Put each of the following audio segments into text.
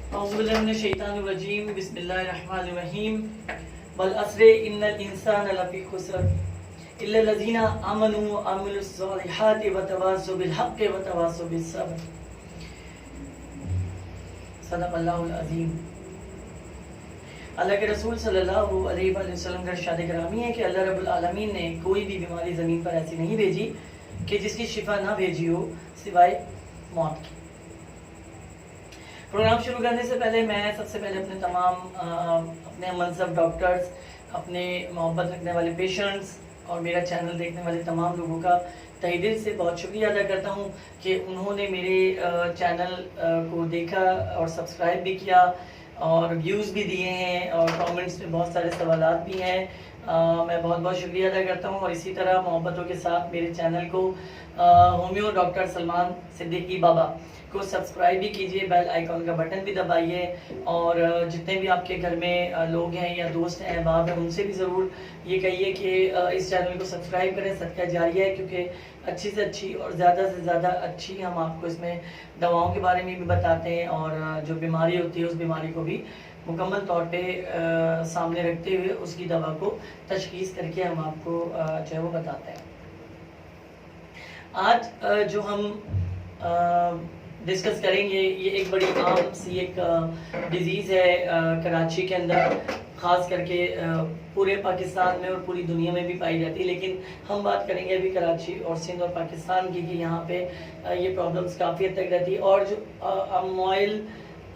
औज़ुबिल्लाहिमिनश्शैतानिर्रजीम बिस्मिल्लाहिर्रहमानिर्रहीम वल अस्र इन्नल इंसाना लफ़ी खुस्र इल्लल्लज़ीना आमनू व अमिलुस्सॉलिहाति व तवासौ बिल हक़्क़ि व तवासौ बिस सब्र। सदक़ल्लाहुल अज़ीम। अल्लाह के रसूल सल्लल्लाहु अलैहि वसल्लम का इरशाद गिरामी है कि अल्लाह रब्बुल आलमीन ने कोई भी बीमारी ज़मीन पर ऐसी नहीं भेजी कि जिसकी शिफा ना भेजी हो सिवाय मौत की। प्रोग्राम शुरू करने से पहले मैं सबसे पहले अपने तमाम अपने मनसब डॉक्टर्स, अपने मोहब्बत रखने वाले पेशेंट्स और मेरा चैनल देखने वाले तमाम लोगों का तहे दिल से बहुत शुक्रिया अदा करता हूँ कि उन्होंने मेरे चैनल को देखा और सब्सक्राइब भी किया और व्यूज़ भी दिए हैं और कमेंट्स में बहुत सारे सवालात भी हैं। मैं बहुत बहुत शुक्रिया अदा करता हूँ और इसी तरह मोहब्बतों के साथ मेरे चैनल को होम्यो डॉक्टर सलमान सिद्दीकी बाबा को सब्सक्राइब भी कीजिए, बेल आइकॉन का बटन भी दबाइए और जितने भी आपके घर में लोग हैं या दोस्त हैं, अहबाब हैं, उनसे भी ज़रूर ये कहिए कि इस चैनल को सब्सक्राइब करें। सदका जारिया है, क्योंकि अच्छी से अच्छी और ज़्यादा से ज़्यादा अच्छी हम आपको इसमें दवाओं के बारे में भी बताते हैं और जो बीमारी होती है उस बीमारी को भी मुकम्मल तौर पे सामने रखते हुए उसकी दवा को तशखीस करके हम आपको जो है वो बताते हैं। आज जो हम डिस्कस करेंगे ये एक बड़ी आम सी एक डिज़ीज़ है कराची के अंदर, ख़ास करके पूरे पाकिस्तान में और पूरी दुनिया में भी पाई जाती है, लेकिन हम बात करेंगे अभी कराची और सिंध और पाकिस्तान की कि यहाँ पे ये प्रॉब्लम्स काफ़ी हद तक रहती है और जो अमॉइल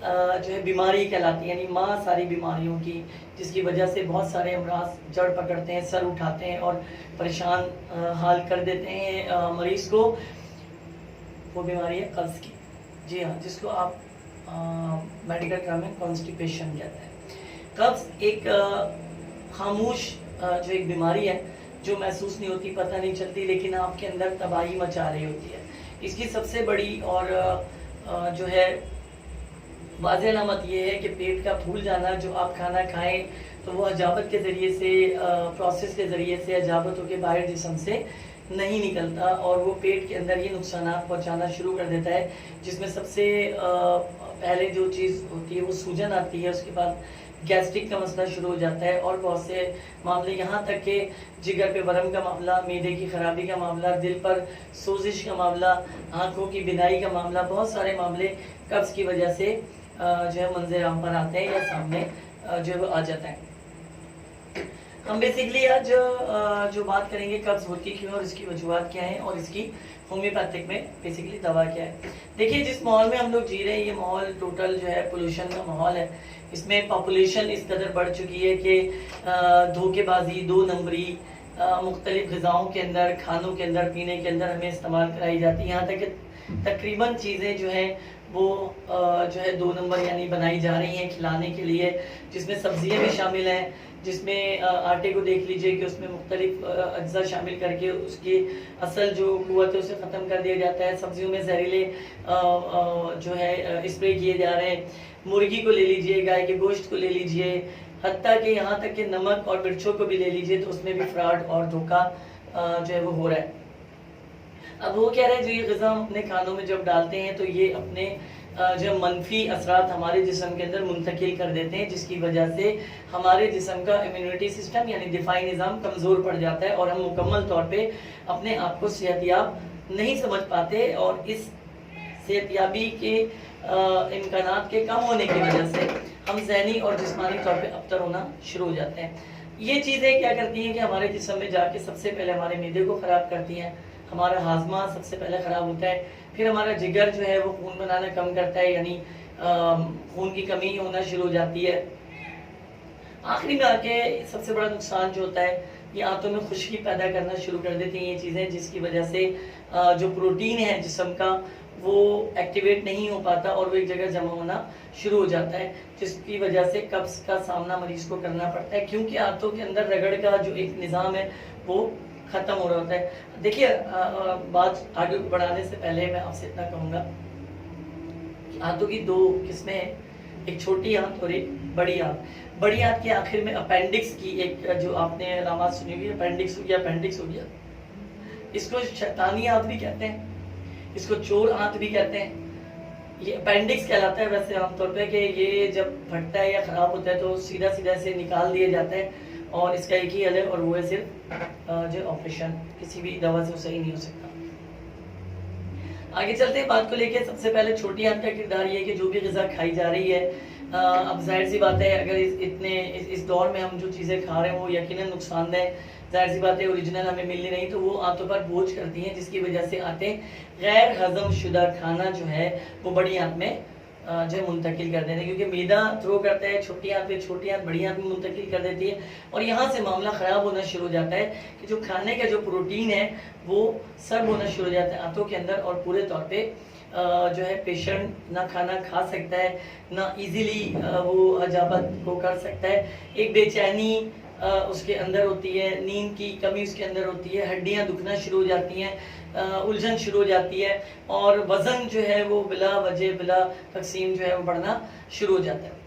जो है बीमारी कहलाती है, यानी माँ सारी बीमारियों की, जिसकी वजह से बहुत सारे अमराज जड़ पकड़ते हैं, सर उठाते हैं और परेशान हाल कर देते हैं मरीज़ को। वो बीमारी है कब्ज़ की। जी हाँ, जिसको आप मेडिकल टर्म में कॉन्स्टिपेशन कहते हैं। कब्ज़ एक खामोश जो एक बीमारी है जो महसूस नहीं होती, पता नहीं चलती, लेकिन आपके अंदर तबाही मचा रही होती है। इसकी सबसे बड़ी और जो है वाज़ेह अलामत ये है कि पेट का फूल जाना। जो आप खाना खाएं तो वो हजाबत के ज़रिए से, प्रोसेस के ज़रिए से हजाबत होकर बाहर जिस्म से नहीं निकलता और वो पेट के अंदर ये नुकसान पहुंचाना शुरू कर देता है, जिसमें सबसे पहले जो चीज़ होती है वो सूजन आती है, उसके बाद गैस्ट्रिक का मसला शुरू हो जाता है और बहुत से मामले यहाँ तक कि जिगर पे वरम का मामला, मैदे की खराबी का मामला, दिल पर सोजिश का मामला, आँखों की बिनाई का मामला, बहुत सारे मामले कब्ज़ की वजह से जो है मंज़र आम पर आते हैं या सामने जो है वो आ जाता है। हम बेसिकली आज जो बात करेंगे कब्ज़ होती क्यों और इसकी वजूहत क्या है और इसकी होम्योपैथिक में बेसिकली दवा क्या है। देखिए, जिस माहौल में हम लोग जी रहे हैं ये माहौल टोटल जो है पोल्यूशन का माहौल है। इसमें पॉपुलेशन इस कदर बढ़ चुकी है कि धोखेबाजी, दो नंबरी मुख्तलिफ ग़िज़ाओं के अंदर, खानों के अंदर, पीने के अंदर हमें इस्तेमाल कराई जाती है। यहाँ तक कि तकरीबन चीज़ें जो हैं वो जो है दो नंबर यानी बनाई जा रही हैं खिलाने के लिए, जिसमें सब्जियां भी शामिल हैं, जिसमें आटे को देख लीजिए कि उसमें मुख्तलिफ अज्जा शामिल करके उसकी असल जो क़ुव्वत है उसे ख़त्म कर दिया जाता है। सब्जियों में जहरीले जो है स्प्रे किए जा रहे हैं। मुर्गी को ले लीजिए, गाय के गोश्त को ले लीजिए, हत्ता कि यहाँ तक कि नमक और मिर्चों को भी ले लीजिए तो उसमें भी फ्रॉड और धोखा जो है वो हो रहा है। अब वो कह रहे हैं जो ये ग़िज़ा हम अपने खानों में जब डालते हैं तो ये अपने जो मनफी असरात हमारे जिस्म के अंदर मुंतकिल कर देते हैं, जिसकी वजह से हमारे जिस्म का इम्यूनिटी सिस्टम यानी दिफाई निज़ाम कमज़ोर पड़ जाता है और हम मुकम्मल तौर पे अपने आप को सेहतयाब नहीं समझ पाते और इस सेहतयाबी के इम्कानात के कम होने की वजह से हम ज़हनी और जिस्मानी तौर पे अबतर होना शुरू हो जाते हैं। ये चीज़ें क्या करती हैं कि हमारे जिस्म में जाके सबसे पहले हमारे मैदे को ख़राब करती हैं, हमारा हाजमा सबसे पहले ख़राब होता है, फिर हमारा जिगर जो है वो खून बनाना कम करता है, यानी खून की कमी होना शुरू हो जाती है। आखिरी में आके सबसे बड़ा नुकसान जो होता है ये आंतों में खुश्की पैदा करना शुरू कर देती हैं ये चीज़ें, जिसकी वजह से जो प्रोटीन है जिस्म का वो एक्टिवेट नहीं हो पाता और वो एक जगह जमा होना शुरू हो जाता है, जिसकी वजह से कब्ज़ का सामना मरीज़ को करना पड़ता है, क्योंकि आंतों के अंदर रगड़ का जो एक निज़ाम है वो ख़त्म हो रहा होता है। देखिए, बात आगे बढ़ाने से पहले मैं आपसे इतना कहूँगा कि आंतों की दो किस्में हैं, एक छोटी आंत और एक बड़ी आंत। बड़ी आंत के आखिर में अपेंडिक्स की एक जो आपने अलामत सुनी हुई, अपेंडिक्स हो गया, इसको शैतानी आंत भी कहते हैं, इसको चोर आंत भी कहते हैं, ये अपेंडिक्स कहलाता है वैसे आमतौर पे, कि ये जब फटता है या ख़राब होता है तो सीधा सीधा से निकाल दिया जाता है, और इसका एक ही हल है और वो है सिर्फ जो ऑपरेशन, किसी भी दवा से वो सही नहीं हो सकता। आगे चलते हैं बात को लेके। सबसे पहले छोटी आंत का किरदार ये है कि जो भी ग़िज़ा खाई जा रही है, अब जाहिर सी बात है अगर इस दौर में हम जो चीज़ें खा रहे हैं वो यकीनन नुकसानदेह, जाहिर सी बात है ओरिजिनल हमें मिल नहीं रही, तो वो आंतों पर बोझ करती हैं, जिसकी वजह से आंतें गैर हजम शुदा खाना जो है वो बड़ी आंत में जो है मुंतकिल कर देते हैं, क्योंकि मैदा थ्रो करता है छोटी आंत पे, छोटी आंत बड़ी आंत में मुंतकिल कर देती है, और यहाँ से मामला ख़राब होना शुरू हो जाता है कि जो खाने का जो प्रोटीन है वो सर्व होना शुरू हो जाता है आंतों के अंदर, और पूरे तौर पे जो है पेशेंट ना खाना खा सकता है, ना इजीली वो हजामत को कर सकता है। एक बेचैनी उसके अंदर होती है, नींद की कमी उसके अंदर होती है, हड्डियां दुखना शुरू हो जाती हैं, उलझन शुरू हो जाती है, और वज़न जो है वो बिला वजह बिला तकसीम जो है वो बढ़ना शुरू हो जाता है।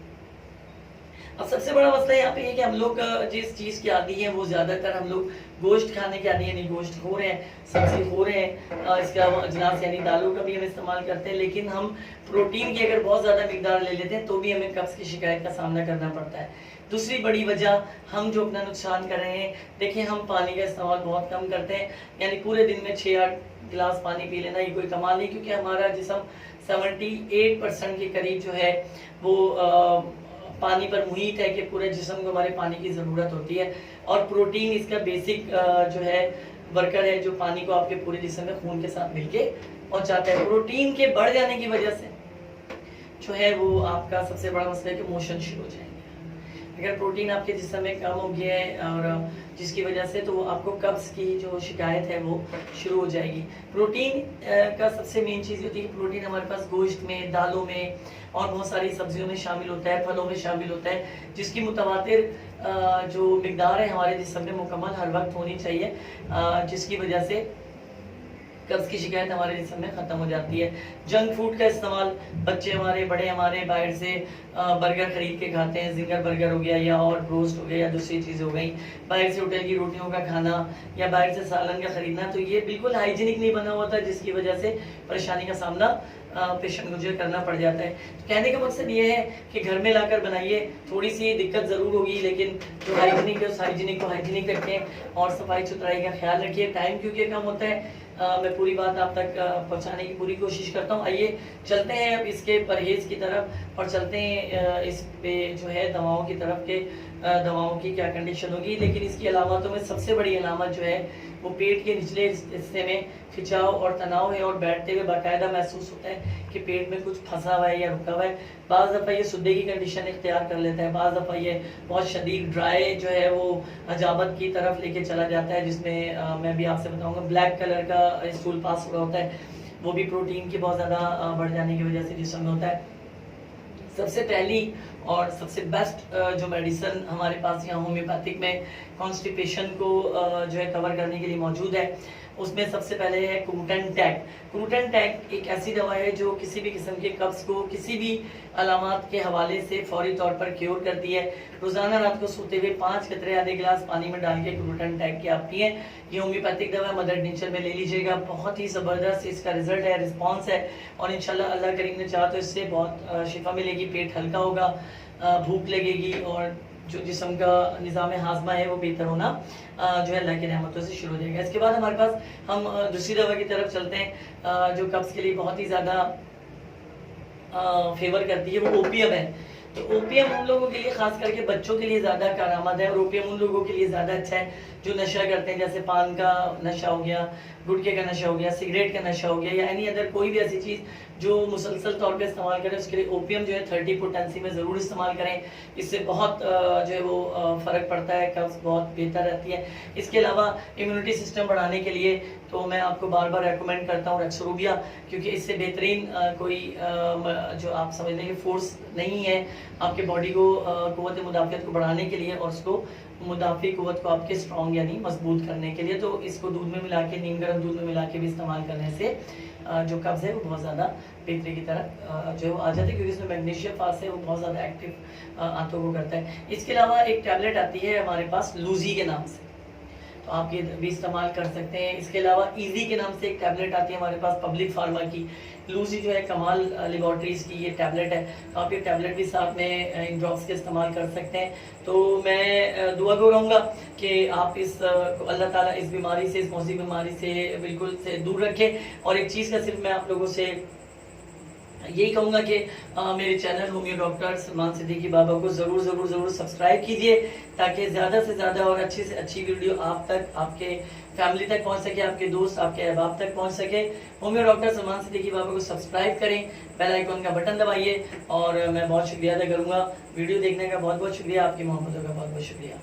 अब सबसे बड़ा मसला यहाँ पे ये कि हम लोग जिस चीज़ के आदी हैं वो ज़्यादातर हम लोग गोश्त खाने के आदी हैं, नहीं गोश्त खो रहे हैं, सब्जी खो रहे हैं, इसके अलावा अजनास यानी दालों का भी हम इस्तेमाल करते हैं, लेकिन हम प्रोटीन की अगर बहुत ज़्यादा मिकदार ले लेते हैं तो भी हमें कब्ज़ की शिकायत का सामना करना पड़ता है। दूसरी बड़ी वजह हम जो अपना नुकसान कर रहे हैं, देखिए हम पानी का इस्तेमाल बहुत कम करते हैं, यानी पूरे दिन में 6-8 गिलास पानी पी लेना ये कोई कमाल नहीं, क्योंकि हमारा जिस्म 78% के करीब जो है वो पानी पर मुहित है, कि पूरे जिस्म को हमारे पानी की ज़रूरत होती है, और प्रोटीन इसका बेसिक जो है वर्कर है, जो पानी को आपके पूरे जिस्म में खून के साथ मिलके पहुंचाता है। प्रोटीन के बढ़ जाने की वजह से जो है वो आपका सबसे बड़ा मसला है कि मोशन शुरू हो जाएंगे। अगर प्रोटीन आपके जिस्म में कम हो गया है और जिसकी वजह से तो आपको कब्ज़ की जो शिकायत है वो शुरू हो जाएगी। प्रोटीन का सबसे मेन चीज़ होती है कि प्रोटीन हमारे पास गोश्त में, दालों में और बहुत सारी सब्जियों में शामिल होता है, फलों में शामिल होता है, जिसकी मुतवातिर जो मिकदार है हमारे जिस्म में मुकम्मल हर वक्त होनी चाहिए, जिसकी वजह से कब्ज़ की शिकायत हमारे जिस्म में ख़त्म हो जाती है। जंक फूड का इस्तेमाल, बच्चे हमारे बड़े हमारे बाहर से बर्गर ख़रीद के खाते हैं, जिंगर बर्गर हो गया या और रोस्ट हो गया या दूसरी चीज़ हो गई, बाहर से होटल की रोटियों का खाना या बाहर से सालन का ख़रीदना, तो ये बिल्कुल हाइजीनिक नहीं बना हुआ था, जिसकी वजह से परेशानी का सामना पेशेंट को जो करना पड़ जाता है। तो कहने का मकसद ये है कि घर में लाकर बनाइए, थोड़ी सी दिक्कत ज़रूर होगी, लेकिन जो हाइजीनिक है उस हाइजीनिक को हाइजीनिक रखें और सफाई सुथराई का ख्याल रखिए। टाइम क्योंकि कम होता है, मैं पूरी बात आप तक पहुंचाने की पूरी कोशिश करता हूं। आइए चलते हैं अब इसके परहेज़ की तरफ और चलते हैं इस पे जो है दवाओं की तरफ के दवाओं की क्या कंडीशन होगी। लेकिन इसकी अलामतों में सबसे बड़ी अलामत जो है वो पेट के निचले हिस्से में खिंचाव और तनाव है, और बैठते हुए बाकायदा महसूस होता है कि पेट में कुछ फंसा हुआ है या रुका हुआ है। बाज़ दफ़ा ये सुद्दे की कंडीशन इख्तियार कर लेता है, बाज़ दफ़ा ये बहुत शदीद ड्राई जो है वो हजामत की तरफ लेके चला जाता है, जिसमें मैं भी आपसे बताऊंगा ब्लैक कलर का स्टूल पास हो रहा होता है, वो भी प्रोटीन की बहुत ज़्यादा बढ़ जाने की वजह से जिस्म में होता है। सबसे पहली और सबसे बेस्ट जो मेडिसिन हमारे पास यहाँ होम्योपैथिक में कॉन्स्टिपेशन को जो है कवर करने के लिए मौजूद है, उसमें सबसे पहले है क्रूटन टैक। क्रूटन टैक एक ऐसी दवा है जो किसी भी किस्म के कब्ज़ को किसी भी अलामात के हवाले से फौरी तौर पर क्योर करती है। रोज़ाना रात को सोते हुए 5 कतरे आधे गिलास पानी में डाल के क्रूटन टैक की आप पिएँ। ये होम्योपैथिक दवा मदर नेचर में ले लीजिएगा, बहुत ही ज़बरदस्त इसका रिजल्ट है, रिस्पॉन्स है, और इंशाल्लाह अल्लाह करीम ने चाहा तो इससे बहुत शिफा मिलेगी, पेट हल्का होगा, भूख लगेगी, और जो जिस्म का निज़ाम हाजमा है वो बेहतर होना जो है अल्लाह की रहमतों से शुरू हो जाएगा। इसके बाद हमारे पास हम दूसरी दवा की तरफ चलते हैं जो कब्ज़ के लिए बहुत ही ज़्यादा फेवर करती है, वो ओपियम है। तो ओपियम उन लोगों के लिए, खास करके बच्चों के लिए ज़्यादा कारआमद है, और ओपियम उन लोगों के लिए ज़्यादा अच्छा है जो नशा करते हैं, जैसे पान का नशा हो गया, गुटखे का नशा हो गया, सिगरेट का नशा हो गया, या एनी अदर कोई भी ऐसी चीज़ जो मुसलसल तौर पे इस्तेमाल करें, उसके लिए ओपियम जो है 30 पोटेंसी में ज़रूर इस्तेमाल करें। इससे बहुत जो है वो फ़र्क पड़ता है, कब्ज़ बहुत बेहतर रहती है। इसके अलावा इम्यूनिटी सिस्टम बढ़ाने के लिए तो मैं आपको बार बार रेकमेंड करता हूँ रेक्सोरूबिया, क्योंकि इससे बेहतरीन कोई जो आप समझ लें कि फोर्स नहीं है आपके बॉडी को क़ुव्वत मुदाफ़ियत को बढ़ाने के लिए, और उसको मुदाफ़ी क़ुव्वत को आपके स्ट्रॉन्ग यानी मजबूत करने के लिए। तो इसको दूध में मिला के, नीम गर्म दूध में मिला के भी इस्तेमाल करने से जो कब्ज़ है वो बहुत ज़्यादा बेहतरी की तरफ जो आ जाती है, क्योंकि इसमें मैग्नीशियम फास है, वो बहुत ज़्यादा एक्टिव आंतों को करता है। इसके अलावा एक टैबलेट आती है हमारे पास लूजी के नाम से, तो आप ये भी इस्तेमाल कर सकते हैं। इसके अलावा ईजी के नाम से एक टैबलेट आती है हमारे पास पब्लिक फार्मा की, लूसी जो है कमाल लेबॉर्ट्रीज की ये टैबलेट है, तो आप ये टैबलेट भी साथ में इन ड्रॉप्स के इस्तेमाल कर सकते हैं। तो मैं दुआ को रहूँगा कि आप इस अल्लाह ताला इस बीमारी से, इस मौसी बीमारी से बिल्कुल से दूर रखें। और एक चीज़ का सिर्फ मैं आप लोगों से यही कहूँगा कि मेरे channel homeo doctor Salman Siddiqui Baba को ज़रूर सब्सक्राइब कीजिए, ताकि ज़्यादा से ज़्यादा और अच्छी से अच्छी वीडियो आप तक, आपके फैमिली तक पहुँच सके, आपके दोस्त, आपके अहबाब तक पहुँच सके। होमियो डॉक्टर सलमान सिद्दीकी बाबा को सब्सक्राइब करें, बेल आइकन का बटन दबाइए। और मैं बहुत शुक्रिया अदा करूँगा, वीडियो देखने का बहुत बहुत शुक्रिया, आपकी मोहब्बतों का बहुत बहुत शुक्रिया।